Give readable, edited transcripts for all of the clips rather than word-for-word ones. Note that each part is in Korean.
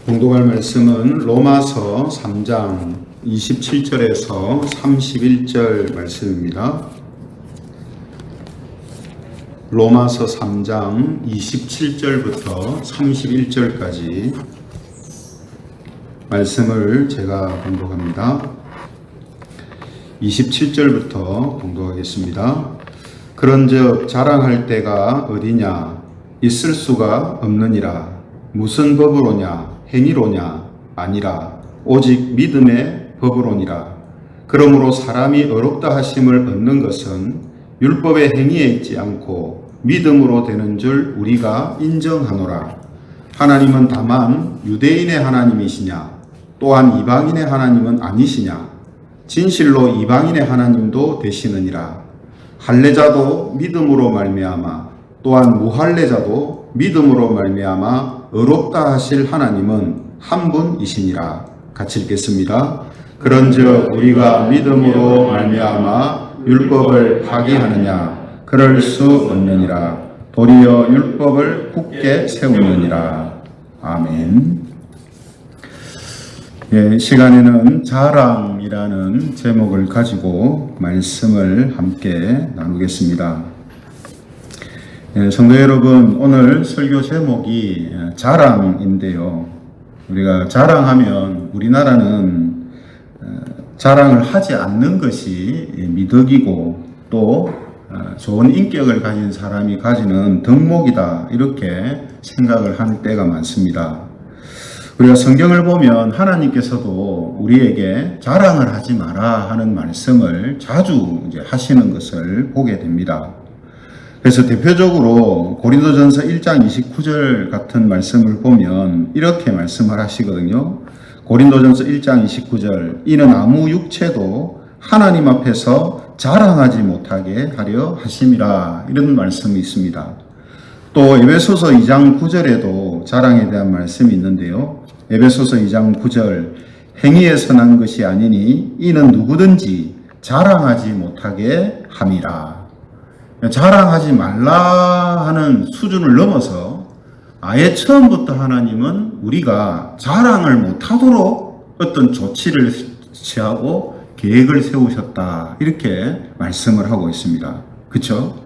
봉독할 말씀은 로마서 3장 27절에서 31절 말씀입니다. 로마서 3장 27절부터 31절까지 말씀을 제가 봉독합니다. 27절부터 봉독하겠습니다. 그런즉 자랑할 때가 어디냐? 있을 수가 없느니라. 무슨 법으로냐? 행위로냐? 아니라 오직 믿음의 법으로니라. 그러므로 사람이 의롭다 하심을 얻는 것은 율법의 행위에 있지 않고 믿음으로 되는 줄 우리가 인정하노라. 하나님은 다만 유대인의 하나님이시냐? 또한 이방인의 하나님은 아니시냐? 진실로 이방인의 하나님도 되시느니라. 할례자도 믿음으로 말미암아 또한 무할례자도 믿음으로 말미암아 의롭다 하실 하나님은 한 분이시니라. 같이 읽겠습니다. 그런즉 우리가 믿음으로 말미암아 율법을 파기하느냐? 그럴 수 없느니라. 도리어 율법을 굳게 세우느니라. 아멘. 시간에는 자랑이라는 제목을 가지고 말씀을 함께 나누겠습니다. 성도 여러분, 오늘 설교 제목이 자랑인데요. 우리가 자랑하면 우리나라는 자랑을 하지 않는 것이 미덕이고 또 좋은 인격을 가진 사람이 가지는 덕목이다, 이렇게 생각을 하는 때가 많습니다. 우리가 성경을 보면 하나님께서도 우리에게 자랑을 하지 마라 하는 말씀을 자주 하시는 것을 보게 됩니다. 그래서 대표적으로 고린도전서 1장 29절 같은 말씀을 보면 이렇게 말씀을 하시거든요. 고린도전서 1장 29절, 이는 아무 육체도 하나님 앞에서 자랑하지 못하게 하려 하심이라, 이런 말씀이 있습니다. 또 에베소서 2장 9절에도 자랑에 대한 말씀이 있는데요. 에베소서 2장 9절, 행위에서 난 것이 아니니 이는 누구든지 자랑하지 못하게 함이라. 자랑하지 말라 하는 수준을 넘어서 아예 처음부터 하나님은 우리가 자랑을 못하도록 어떤 조치를 취하고 계획을 세우셨다, 이렇게 말씀을 하고 있습니다. 그렇죠?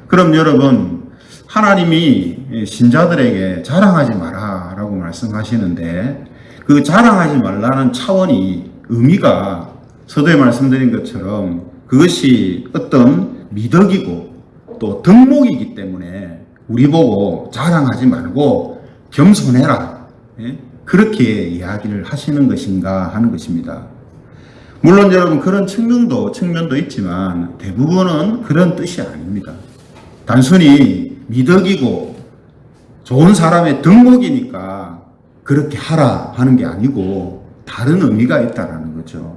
그럼 여러분, 하나님이 신자들에게 자랑하지 마라 라고 말씀하시는데 그 자랑하지 말라는 차원이, 의미가 서두에 말씀드린 것처럼 그것이 어떤 미덕이고 또 덕목이기 때문에 우리 보고 자랑하지 말고 겸손해라, 그렇게 이야기를 하시는 것인가 하는 것입니다. 물론 여러분, 그런 측면도 있지만 대부분은 그런 뜻이 아닙니다. 단순히 미덕이고 좋은 사람의 덕목이니까 그렇게 하라 하는 게 아니고 다른 의미가 있다라는 거죠.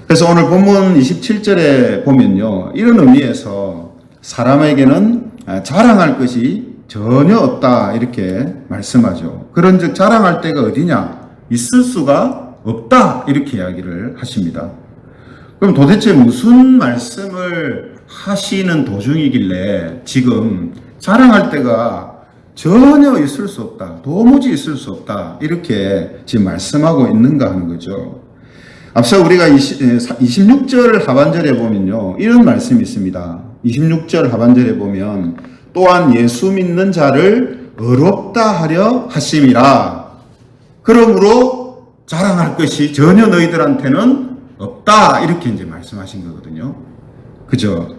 그래서 오늘 본문 27절에 보면요, 이런 의미에서 사람에게는 자랑할 것이 전혀 없다, 이렇게 말씀하죠. 그런즉 자랑할 때가 어디냐? 있을 수가 없다, 이렇게 이야기를 하십니다. 그럼 도대체 무슨 말씀을 하시는 도중이길래 지금 자랑할 때가 전혀 있을 수 없다, 도무지 있을 수 없다, 이렇게 지금 말씀하고 있는가 하는 거죠. 앞서 우리가 26절 하반절에 보면요, 이런 말씀이 있습니다. 26절 하반절에 보면 또한 예수 믿는 자를 의롭다 하려 하심이라. 그러므로 자랑할 것이 전혀 너희들한테는 없다, 이렇게 이제 말씀하신 거거든요. 그죠?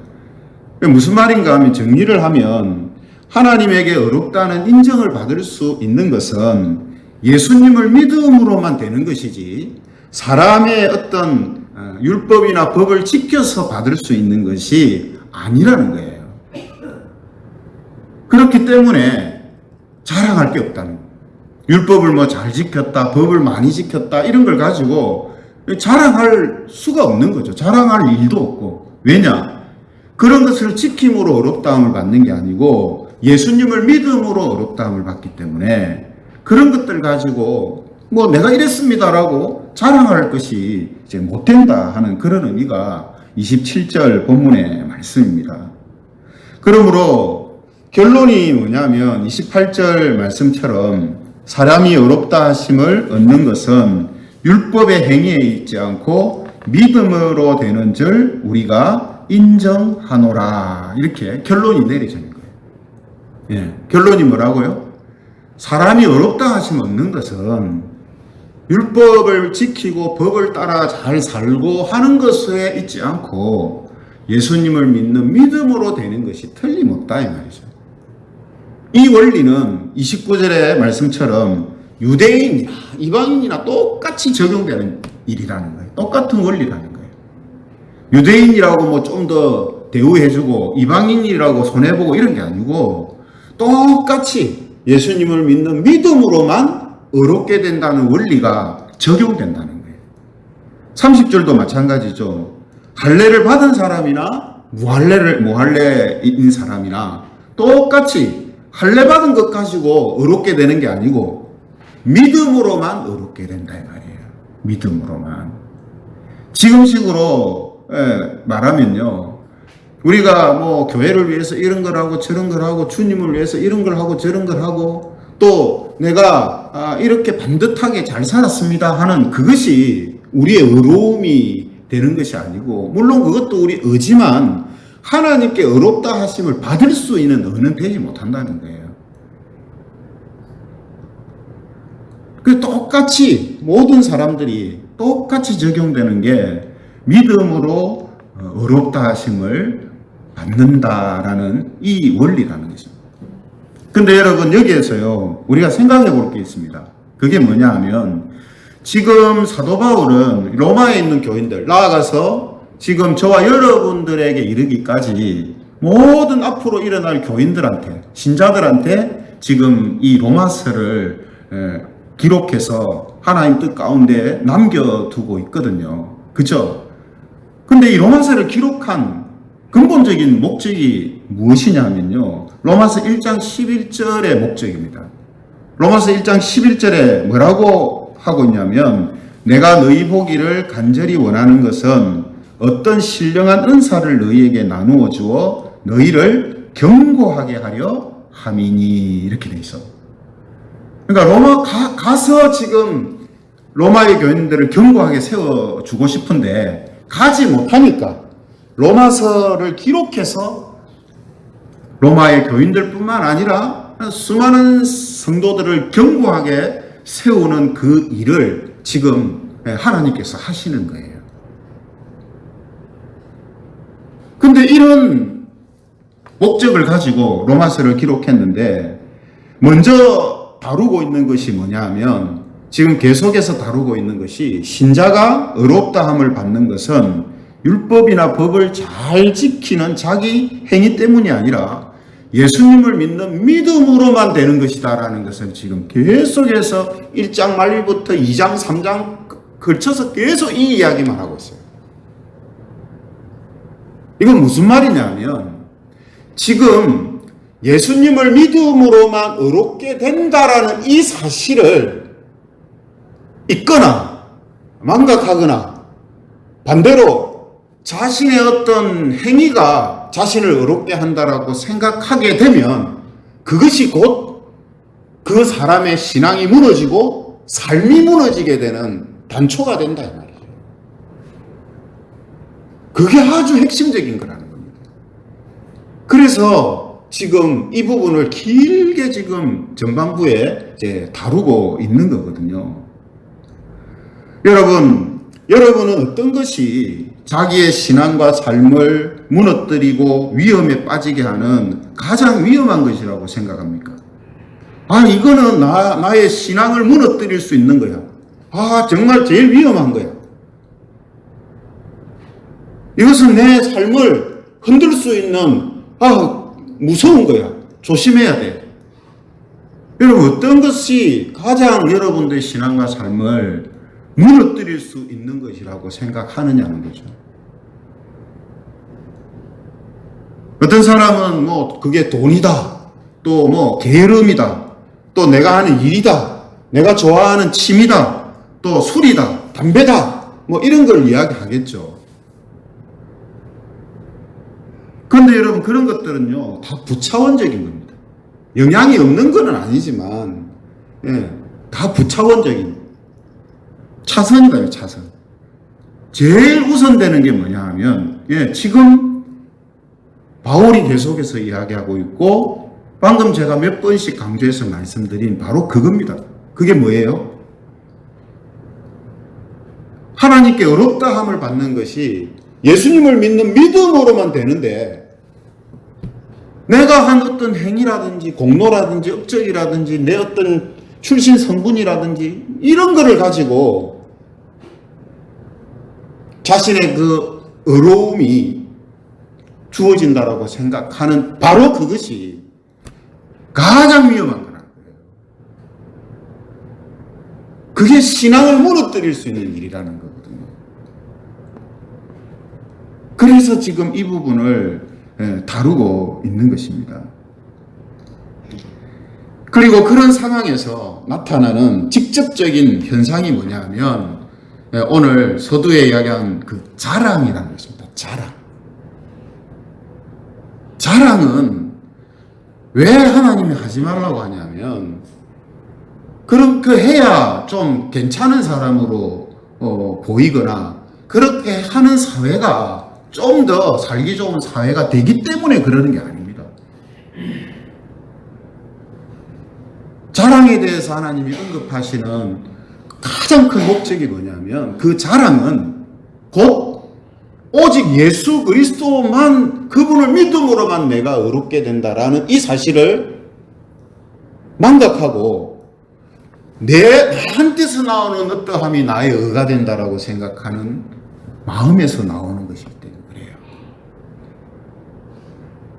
무슨 말인가 하면, 정리를 하면 하나님에게 의롭다는 인정을 받을 수 있는 것은 예수님을 믿음으로만 되는 것이지 사람의 어떤 율법이나 법을 지켜서 받을 수 있는 것이 아니라는 거예요. 그렇기 때문에 자랑할 게 없다는 거예요. 율법을 잘 지켰다, 법을 많이 지켰다, 이런 걸 가지고 자랑할 수가 없는 거죠. 자랑할 일도 없고. 왜냐? 그런 것을 지킴으로 의롭다함을 받는 게 아니고 예수님을 믿음으로 의롭다함을 받기 때문에 그런 것들 가지고 내가 이랬습니다라고 자랑할 것이 이제 못 된다 하는 그런 의미가 27절 본문의 말씀입니다. 그러므로 결론이 뭐냐면 28절 말씀처럼 사람이 의롭다 하심을 얻는 것은 율법의 행위에 있지 않고 믿음으로 되는 줄 우리가 인정하노라. 이렇게 결론이 내려지는 거예요. 예, 결론이 뭐라고요? 사람이 의롭다 하심을 얻는 것은 율법을 지키고 법을 따라 잘 살고 하는 것에 있지 않고 예수님을 믿는 믿음으로 되는 것이 틀림없다 이 말이죠. 이 원리는 29절의 말씀처럼 유대인이나 이방인이나 똑같이 적용되는 일이라는 거예요. 똑같은 원리라는 거예요. 유대인이라고 뭐 좀 더 대우해주고 이방인이라고 손해보고 이런 게 아니고 똑같이 예수님을 믿는 믿음으로만 의롭게 된다는 원리가 적용된다는 거예요. 30절도 마찬가지죠. 할례를 받은 사람이나 무할례인 사람이나 똑같이 할례 받은 것 가지고 의롭게 되는 게 아니고 믿음으로만 의롭게 된다 이 말이에요. 믿음으로만. 지금식으로 말하면요, 우리가 뭐 교회를 위해서 이런 걸 하고 저런 걸 하고 주님을 위해서 이런 걸 하고 저런 걸 하고 또 내가 이렇게 반듯하게 잘 살았습니다 하는 그것이 우리의 의로움이 되는 것이 아니고, 물론 그것도 우리 의지만 하나님께 의롭다 하심을 받을 수 있는 의는 되지 못한다는 거예요. 그 똑같이 모든 사람들이 똑같이 적용되는 게 믿음으로 의롭다 하심을 받는다라는 이 원리라는 것입니다. 근데 여러분 여기에서요 우리가 생각해 볼 게 있습니다. 그게 뭐냐 하면 지금 사도 바울은 로마에 있는 교인들, 나아가서 지금 저와 여러분들에게 이르기까지 모든 앞으로 일어날 교인들한테, 신자들한테 지금 이 로마서를 기록해서 하나님 뜻 가운데 남겨두고 있거든요. 그죠? 근데 이 로마서를 기록한 근본적인 목적이 무엇이냐면요, 로마서 1장 11절의 목적입니다. 로마서 1장 11절에 뭐라고 하고 있냐면, 내가 너희 보기를 간절히 원하는 것은 어떤 신령한 은사를 너희에게 나누어 주어 너희를 견고하게 하려 함이니, 이렇게 돼 있어. 그러니까 로마 가서 지금 로마의 교인들을 견고하게 세워주고 싶은데 가지 못하니까 로마서를 기록해서 로마의 교인들뿐만 아니라 수많은 성도들을 견고하게 세우는 그 일을 지금 하나님께서 하시는 거예요. 근데 이런 목적을 가지고 로마서를 기록했는데 먼저 다루고 있는 것이 뭐냐 하면, 지금 계속해서 다루고 있는 것이 신자가 의롭다함을 받는 것은 율법이나 법을 잘 지키는 자기 행위 때문이 아니라 예수님을 믿는 믿음으로만 되는 것이다라는 것을 지금 계속해서 1장 말부터 2장, 3장 걸쳐서 계속 이 이야기만 하고 있어요. 이건 무슨 말이냐면, 지금 예수님을 믿음으로만 의롭게 된다라는 이 사실을 잊거나 망각하거나 반대로 자신의 어떤 행위가 자신을 의롭게 한다라고 생각하게 되면 그것이 곧 그 사람의 신앙이 무너지고 삶이 무너지게 되는 단초가 된다 이 말이에요. 그게 아주 핵심적인 거라는 겁니다. 그래서 지금 이 부분을 길게 지금 전반부에 이제 다루고 있는 거거든요. 여러분은 어떤 것이 자기의 신앙과 삶을 무너뜨리고 위험에 빠지게 하는 가장 위험한 것이라고 생각합니까? 이거는 나의 신앙을 무너뜨릴 수 있는 거야. 정말 제일 위험한 거야. 이것은 내 삶을 흔들 수 있는 무서운 거야. 조심해야 돼. 여러분, 어떤 것이 가장 여러분들의 신앙과 삶을 무너뜨릴 수 있는 것이라고 생각하느냐는 거죠. 어떤 사람은 그게 돈이다, 또 게으름이다, 또 내가 하는 일이다, 내가 좋아하는 취미다, 또 술이다, 담배다, 이런 걸 이야기하겠죠. 그런데 여러분, 그런 것들은요 다 부차원적인 겁니다. 영향이 없는 건 아니지만 다 부차원적인 차선이다, 차선. 제일 우선되는 게 뭐냐 하면, 지금 바울이 계속해서 이야기하고 있고, 방금 제가 몇 번씩 강조해서 말씀드린 바로 그겁니다. 그게 뭐예요? 하나님께 의롭다함을 받는 것이 예수님을 믿는 믿음으로만 되는데, 내가 한 어떤 행위라든지 공로라든지 업적이라든지 내 어떤 출신 성분이라든지 이런 거를 가지고 자신의 그 의로움이 주어진다라고 생각하는 바로 그것이 가장 위험한 거라는 거예요. 그게 신앙을 무너뜨릴 수 있는 일이라는 거거든요. 그래서 지금 이 부분을 다루고 있는 것입니다. 그리고 그런 상황에서 나타나는 직접적인 현상이 뭐냐면 오늘 서두에 이야기한 그 자랑이라는 것입니다. 자랑은 왜 하나님이 하지 말라고 하냐면 그렇게 해야 좀 괜찮은 사람으로 보이거나 그렇게 하는 사회가 좀 더 살기 좋은 사회가 되기 때문에 그러는 게 아닙니다. 자랑에 대해서 하나님이 언급하시는 가장 큰 목적이 뭐냐면 그 자랑은 곧 오직 예수 그리스도만 그분을 믿음으로만 내가 의롭게 된다라는 이 사실을 망각하고 나한테서 나오는 어떠함이 나의 의가 된다라고 생각하는 마음에서 나오는 것이기 때문에 그래요.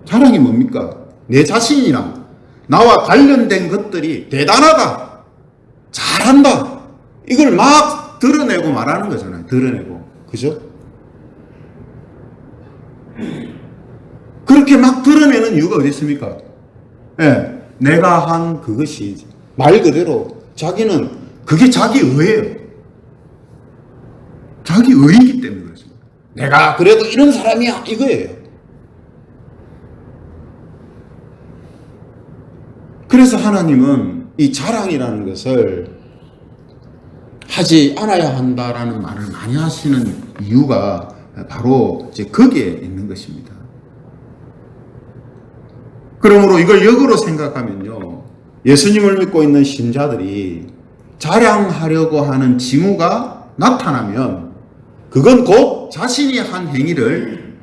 자랑이 뭡니까? 내 자신이랑 나와 관련된 것들이 대단하다, 잘한다, 이걸 막 드러내고 말하는 거잖아요. 드러내고. 그죠? 그렇게 막 드러내는 이유가 어디 있습니까? 내가 한 그것이 말 그대로 자기는 그게 자기 의예요. 자기 의이기 때문에 그렇습니다. 내가 그래도 이런 사람이야 이거예요. 그래서 하나님은 이 자랑이라는 것을 하지 않아야 한다라는 말을 많이 하시는 이유가 바로 이제 거기에 있는 것입니다. 그러므로 이걸 역으로 생각하면요, 예수님을 믿고 있는 신자들이 자랑하려고 하는 징후가 나타나면 그건 곧 자신이 한 행위를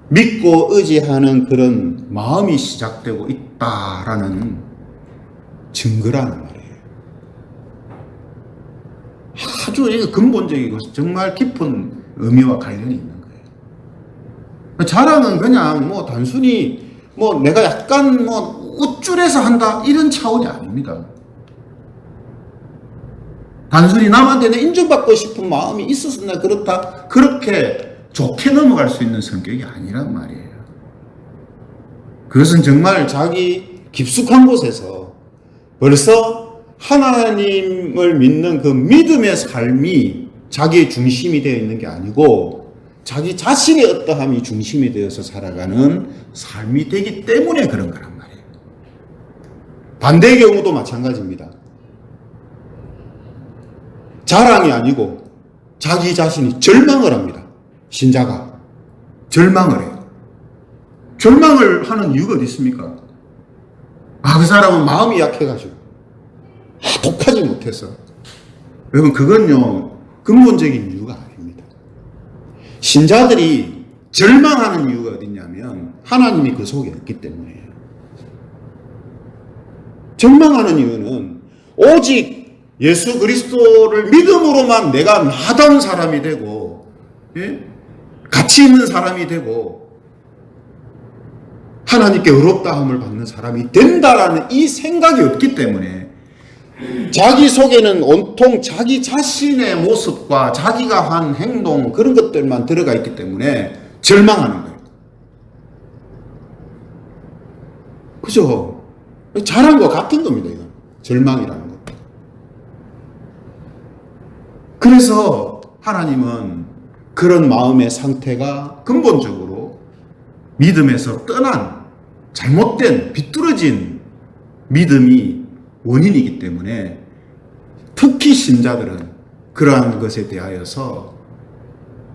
믿고 의지하는 그런 마음이 시작되고 있다라는 증거라는 말이에요. 아주 근본적이고 정말 깊은 의미와 관련이 있는 거예요. 자랑은 그냥 단순히 내가 약간 우쭐해서 한다 이런 차원이 아닙니다. 단순히 남한테 내 인정받고 싶은 마음이 있어서 내가 그렇다 그렇게 좋게 넘어갈 수 있는 성격이 아니란 말이에요. 그것은 정말 자기 깊숙한 곳에서 벌써 하나님을 믿는 그 믿음의 삶이 자기의 중심이 되어 있는 게 아니고 자기 자신의 어떠함이 중심이 되어서 살아가는 삶이 되기 때문에 그런 거란 말이에요. 반대의 경우도 마찬가지입니다. 자랑이 아니고 자기 자신이 절망을 합니다. 신자가 절망을 해요. 절망을 하는 이유가 어디 있습니까? 그 사람은 마음이 약해가지고 독하지 못해서. 여러분, 그건요 근본적인 이유가 아닙니다. 신자들이 절망하는 이유가 어디냐면 하나님이 그 속에 있기 때문이에요. 절망하는 이유는 오직 예수 그리스도를 믿음으로만 내가 나다운 사람이 되고 가치 있는 사람이 되고 하나님께 의롭다함을 받는 사람이 된다라는 이 생각이 없기 때문에 자기 속에는 온통 자기 자신의 모습과 자기가 한 행동 그런 것들만 들어가 있기 때문에 절망하는 거예요. 그죠? 자랑과 같은 겁니다. 이건 절망이라는 것. 그래서 하나님은 그런 마음의 상태가 근본적으로 믿음에서 떠난 잘못된 비뚤어진 믿음이 원인이기 때문에 특히 신자들은 그러한 것에 대하여서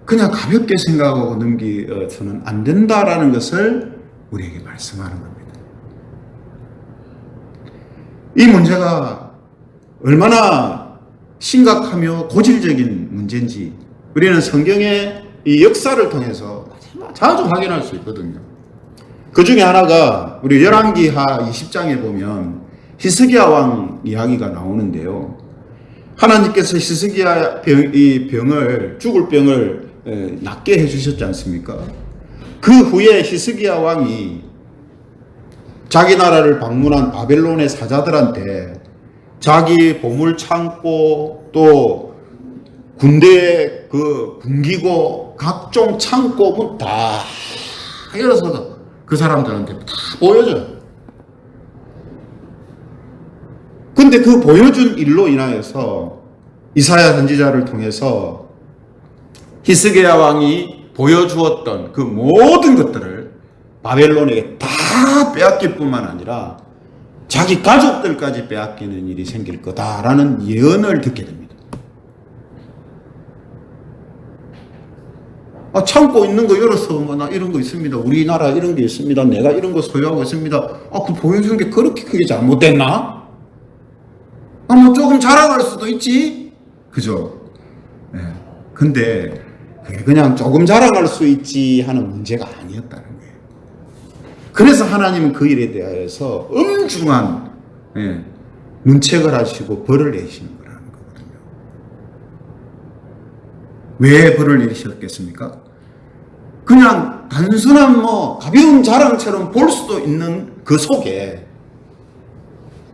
그냥 가볍게 생각하고 넘기서는 안 된다라는 것을 우리에게 말씀하는 겁니다. 이 문제가 얼마나 심각하며 고질적인 문제인지 우리는 성경의 이 역사를 통해서 자주 확인할 수 있거든요. 그 중에 하나가 우리 열왕기하 20장에 보면 히스기야 왕 이야기가 나오는데요. 하나님께서 히스기야 죽을 병을 낫게 해주셨지 않습니까? 그 후에 히스기야 왕이 자기 나라를 방문한 바벨론의 사자들한테 자기 보물 창고 또 군대 그 군기고 각종 창고 문 다 열어서 그 사람들한테 다 보여줘요. 근데 그 보여준 일로 인하여서 이사야 선지자를 통해서 히스기야 왕이 보여주었던 그 모든 것들을 바벨론에게 다 빼앗길 뿐만 아니라 자기 가족들까지 빼앗기는 일이 생길 거다라는 예언을 듣게 됩니다. 창고 있는 거 열어서 나 이런 거 있습니다. 우리나라 이런 게 있습니다. 내가 이런 거 소유하고 있습니다. 그 보여준 게 그렇게 크게 잘못됐나? 뭐 조금 자랑할 수도 있지. 그죠? 네. 근데 그게 그냥 조금 자랑할 수 있지 하는 문제가 아니었다는 거예요. 그래서 하나님은 그 일에 대하여서 엄중한 문책을 하시고 벌을 내시는 거라는 거거든요. 왜 벌을 내리셨겠습니까? 그냥 단순한 가벼운 자랑처럼 볼 수도 있는 그 속에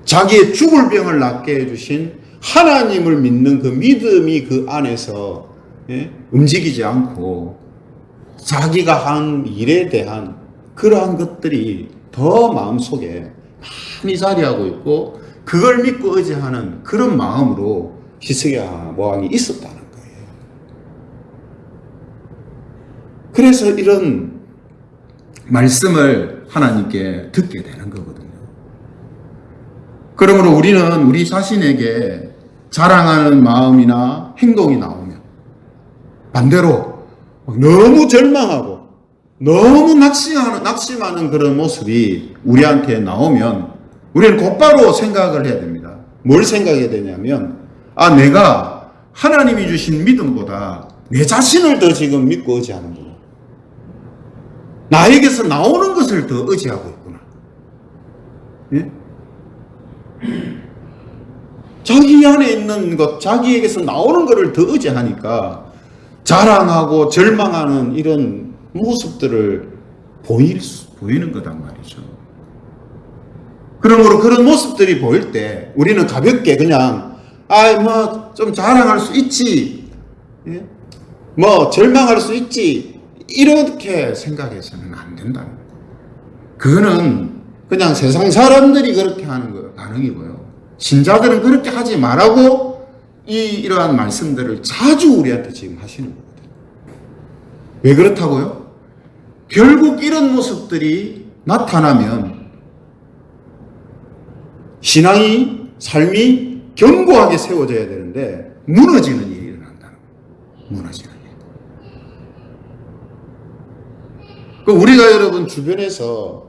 자기의 죽을 병을 낫게 해주신 하나님을 믿는 그 믿음이 그 안에서 움직이지 않고 자기가 한 일에 대한 그러한 것들이 더 마음속에 많이 자리하고 있고 그걸 믿고 의지하는 그런 마음으로 히스기야 왕이 있었다는 거예요. 그래서 이런 말씀을 하나님께 듣게 되는 거거든요. 그러므로 우리는 우리 자신에게 자랑하는 마음이나 행동이 나오면 반대로 너무 절망하고 너무 낙심하는 그런 모습이 우리한테 나오면 우리는 곧바로 생각을 해야 됩니다. 뭘 생각해야 되냐면 내가 하나님이 주신 믿음보다 내 자신을 더 지금 믿고 의지하는구나. 나에게서 나오는 것을 더 의지하고 있구나. 예? 자기 안에 있는 것, 자기에게서 나오는 것을 더 의지하니까 자랑하고 절망하는 이런 모습들을 보이는 거단 말이죠. 그러므로 그런 모습들이 보일 때 우리는 가볍게 그냥 좀 자랑할 수 있지, 예? 절망할 수 있지, 이렇게 생각해서는 안 된다는 거예요. 그거는 그냥 세상 사람들이 그렇게 하는 거 반응이고요. 신자들은 그렇게 하지 말라고 이러한 말씀들을 자주 우리한테 지금 하시는 거거든요. 왜 그렇다고요? 결국 이런 모습들이 나타나면 신앙이, 삶이 견고하게 세워져야 되는데 무너지는 일이 일어난다는 거예요. 무너지는 일. 우리가 여러분 주변에서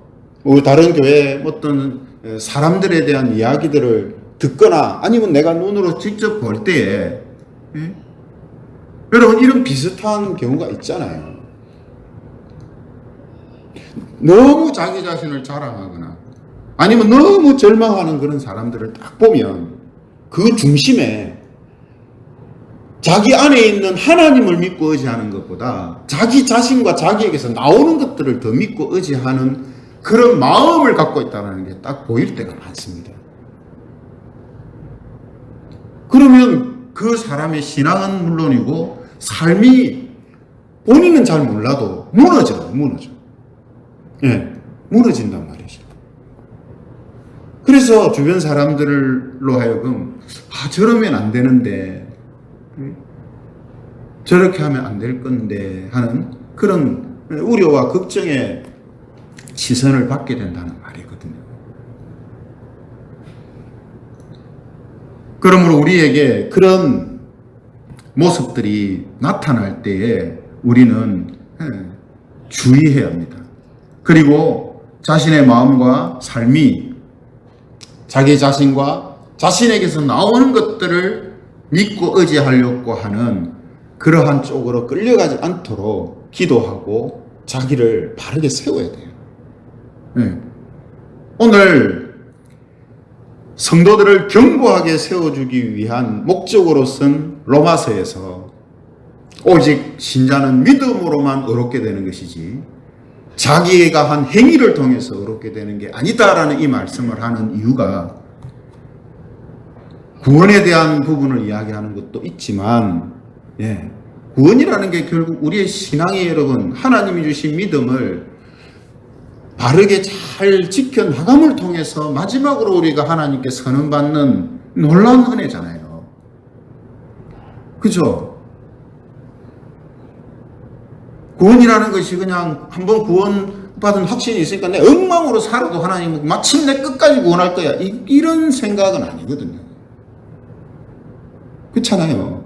다른 교회 어떤 사람들에 대한 이야기들을 듣거나 아니면 내가 눈으로 직접 볼 때에 여러분 이런 비슷한 경우가 있잖아요. 너무 자기 자신을 자랑하거나 아니면 너무 절망하는 그런 사람들을 딱 보면 그 중심에 자기 안에 있는 하나님을 믿고 의지하는 것보다 자기 자신과 자기에게서 나오는 것들을 더 믿고 의지하는 그런 마음을 갖고 있다는 게 딱 보일 때가 많습니다. 그러면 그 사람의 신앙은 물론이고 삶이 본인은 잘 몰라도 무너져. 예, 무너진단 말이죠. 그래서 주변 사람들로 하여금 저러면 안 되는데 저렇게 하면 안 될 건데 하는 그런 우려와 걱정의 시선을 받게 된다는 말이거든요. 그러므로 우리에게 그런 모습들이 나타날 때에 우리는 주의해야 합니다. 그리고 자신의 마음과 삶이 자기 자신과 자신에게서 나오는 것들을 믿고 의지하려고 하는 그러한 쪽으로 끌려가지 않도록 기도하고 자기를 바르게 세워야 돼요. 오늘 성도들을 견고하게 세워주기 위한 목적으로 쓴 로마서에서 오직 신자는 믿음으로만 의롭게 되는 것이지 자기가 한 행위를 통해서 의롭게 되는 게 아니다라는 이 말씀을 하는 이유가 구원에 대한 부분을 이야기하는 것도 있지만 구원이라는 게 결국 우리의 신앙이 여러분 하나님이 주신 믿음을 바르게 잘 지켜나감을 통해서 마지막으로 우리가 하나님께 선언받는 놀라운 은혜잖아요. 그죠? 구원이라는 것이 그냥 한번 구원받은 확신이 있으니까 내 엉망으로 살아도 하나님은 마침내 끝까지 구원할 거야. 이런 생각은 아니거든요. 그렇잖아요.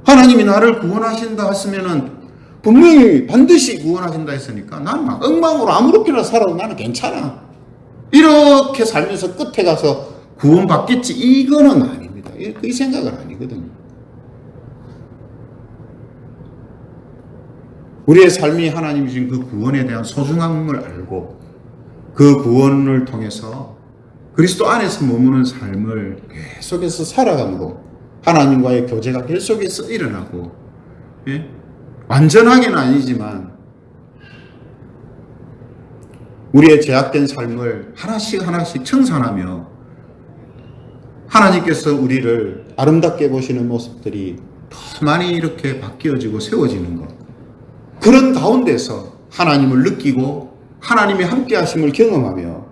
하나님이 나를 구원하신다 했으면은 분명히 반드시 구원하신다 했으니까 난 막 엉망으로 아무렇게나 살아도 나는 괜찮아. 이렇게 살면서 끝에 가서 구원받겠지. 이거는 아닙니다. 이 생각은 아니거든요. 우리의 삶이 하나님이 주신 그 구원에 대한 소중함을 알고 그 구원을 통해서 그리스도 안에서 머무는 삶을 계속해서 살아감으로 하나님과의 교제가 계속해서 일어나고 완전하게는 아니지만 우리의 죄악된 삶을 하나씩 청산하며 하나님께서 우리를 아름답게 보시는 모습들이 더 많이 이렇게 바뀌어지고 세워지는 것. 그런 가운데서 하나님을 느끼고 하나님의 함께 하심을 경험하며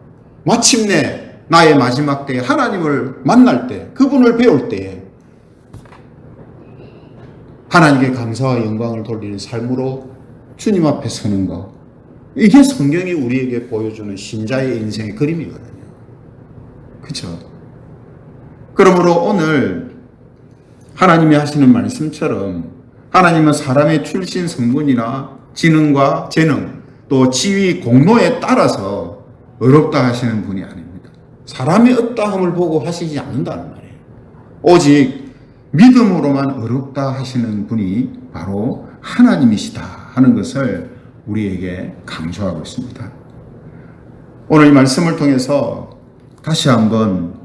마침내 나의 마지막 때에 하나님을 만날 때 그분을 배울 때에 하나님께 감사와 영광을 돌리는 삶으로 주님 앞에 서는 것. 이게 성경이 우리에게 보여주는 신자의 인생의 그림이거든요. 그렇죠? 그러므로 오늘 하나님이 하시는 말씀처럼 하나님은 사람의 출신 성분이나 지능과 재능 또 지위 공로에 따라서 의롭다 하시는 분이 아닙니다. 사람의 어떠함을 보고 하시지 않는다는 말이에요. 오직 믿음으로만 의롭다 하시는 분이 바로 하나님이시다 하는 것을 우리에게 강조하고 있습니다. 오늘 이 말씀을 통해서 다시 한번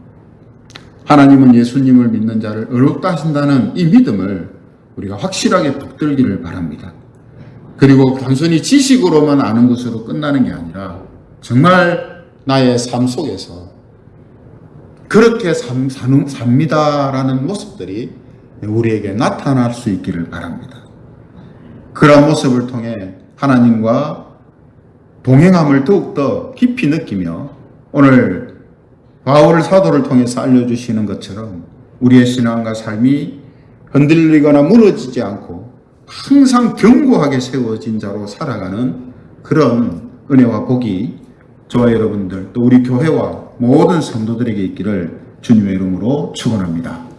하나님은 예수님을 믿는 자를 의롭다 하신다는 이 믿음을 우리가 확실하게 붙들기를 바랍니다. 그리고 단순히 지식으로만 아는 것으로 끝나는 게 아니라 정말 나의 삶 속에서 그렇게 삽니다라는 모습들이 우리에게 나타날 수 있기를 바랍니다. 그런 모습을 통해 하나님과 동행함을 더욱더 깊이 느끼며 오늘 바울 사도를 통해서 알려주시는 것처럼 우리의 신앙과 삶이 흔들리거나 무너지지 않고 항상 견고하게 세워진 자로 살아가는 그런 은혜와 복이 저와 여러분들 또 우리 교회와 모든 성도들에게 있기를 주님의 이름으로 축원합니다.